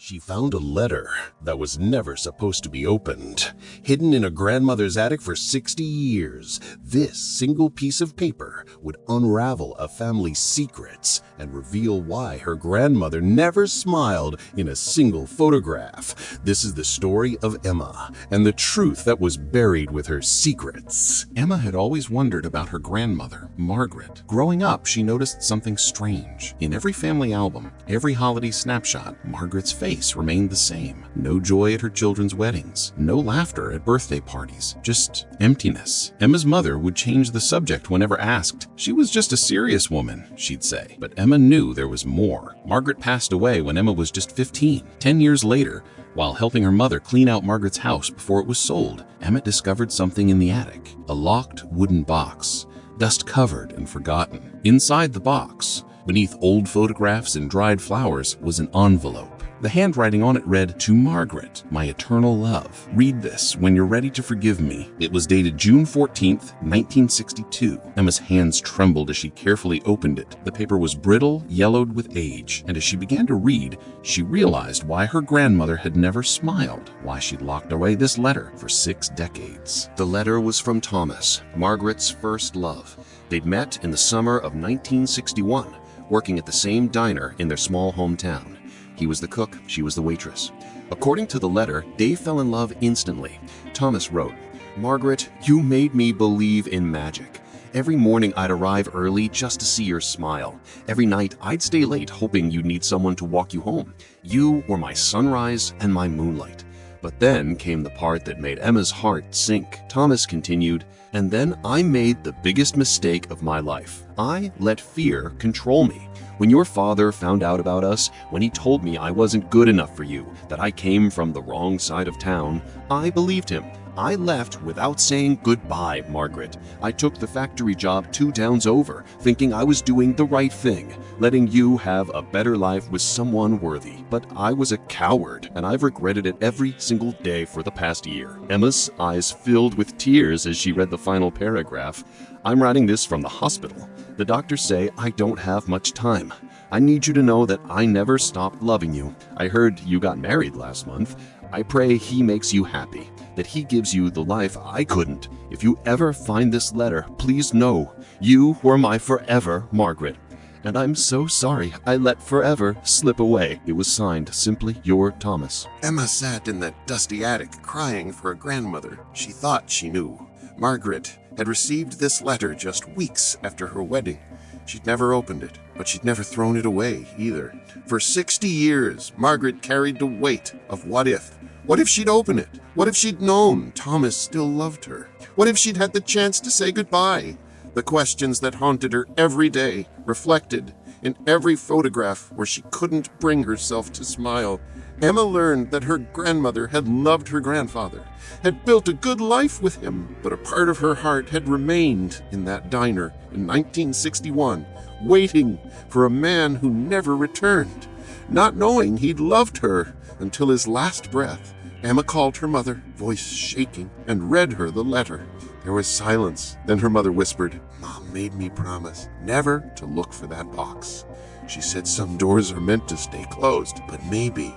She found a letter that was never supposed to be opened, hidden in a grandmother's attic for 60 years. This single piece of paper would unravel a family's secrets and reveal why her grandmother never smiled in a single photograph. This is the story of Emma and the truth that was buried with her secrets. Emma had always wondered about her grandmother, Margaret. Growing up, she noticed something strange. In every family album, every holiday snapshot, Margaret's face remained the same. No joy at her children's weddings, no laughter at birthday parties, just emptiness. Emma's mother would change the subject whenever asked. She was just a serious woman, she'd say. But Emma knew there was more. Margaret passed away when Emma was just 15. 10 years later, while helping her mother clean out Margaret's house before it was sold, Emma discovered something in the attic. A locked wooden box, dust-covered and forgotten. Inside the box, beneath old photographs and dried flowers, was an envelope. The handwriting on it read, "To Margaret, my eternal love. Read this when you're ready to forgive me." It was dated June 14th, 1962. Emma's hands trembled as she carefully opened it. The paper was brittle, yellowed with age, and as she began to read, she realized why her grandmother had never smiled, why she'd locked away this letter for 6 decades. The letter was from Thomas, Margaret's first love. They'd met in the summer of 1961, working at the same diner in their small hometown. He was the cook, she was the waitress. According to the letter, they fell in love instantly. Thomas wrote, "Margaret, you made me believe in magic. Every morning I'd arrive early just to see your smile. Every night I'd stay late hoping you'd need someone to walk you home. You were my sunrise and my moonlight." But then came the part that made Emma's heart sink. Thomas continued, "And then I made the biggest mistake of my life. I let fear control me. When your father found out about us, when he told me I wasn't good enough for you, that I came from the wrong side of town, I believed him. I left without saying goodbye, Margaret. I took the factory job 2 towns over, thinking I was doing the right thing, letting you have a better life with someone worthy. But I was a coward, and I've regretted it every single day for the past year." Emma's eyes filled with tears as she read the final paragraph. "I'm writing this from the hospital. The doctors say I don't have much time. I need you to know that I never stopped loving you. I heard you got married last month. I pray he makes you happy, that he gives you the life I couldn't. If you ever find this letter, please know you were my forever, Margaret. And I'm so sorry I let forever slip away." It was signed, simply your Thomas. Emma sat in that dusty attic crying for her grandmother. She thought she knew. Margaret had received this letter just weeks after her wedding. She'd never opened it, but she'd never thrown it away either. For 60 years, Margaret carried the weight of what if. What if she'd opened it? What if she'd known Thomas still loved her? What if she'd had the chance to say goodbye? The questions that haunted her every day, reflected in every photograph where she couldn't bring herself to smile. Emma learned that her grandmother had loved her grandfather, had built a good life with him, but a part of her heart had remained in that diner in 1961, waiting for a man who never returned, not knowing he'd loved her until his last breath. Emma called her mother, voice shaking, and read her the letter. There was silence. Then her mother whispered, "Mom made me promise never to look for that box. She said some doors are meant to stay closed, but maybe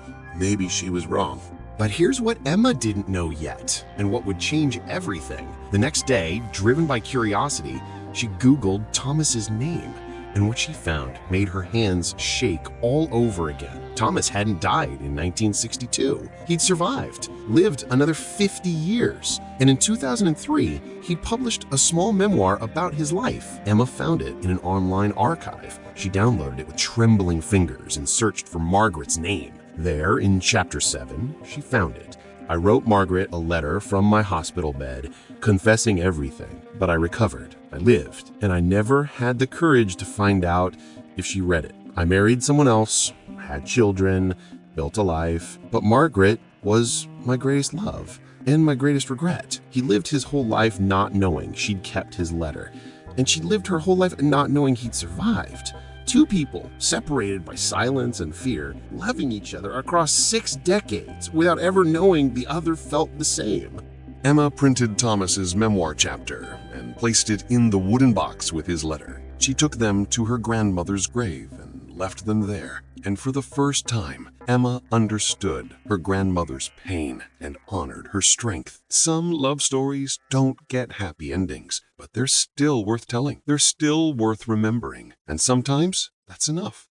she was wrong." But here's what Emma didn't know yet, and what would change everything. The next day, driven by curiosity, she Googled Thomas's name, and what she found made her hands shake all over again. Thomas hadn't died in 1962. He'd survived, lived another 50 years, and in 2003, he published a small memoir about his life. Emma found it in an online archive. She downloaded it with trembling fingers and searched for Margaret's name. There, in Chapter 7, she found it. "I wrote Margaret a letter from my hospital bed, confessing everything, but I recovered. I lived, and I never had the courage to find out if she read it. I married someone else, had children, built a life, but Margaret was my greatest love and my greatest regret." He lived his whole life not knowing she'd kept his letter, and she lived her whole life not knowing he'd survived. 2 people separated by silence and fear, loving each other across 6 decades without ever knowing the other felt the same. Emma printed Thomas's memoir chapter and placed it in the wooden box with his letter. She took them to her grandmother's grave and left them there, and for the first time, Emma understood her grandmother's pain and honored her strength. Some love stories don't get happy endings, but they're still worth telling. They're still worth remembering, and sometimes that's enough.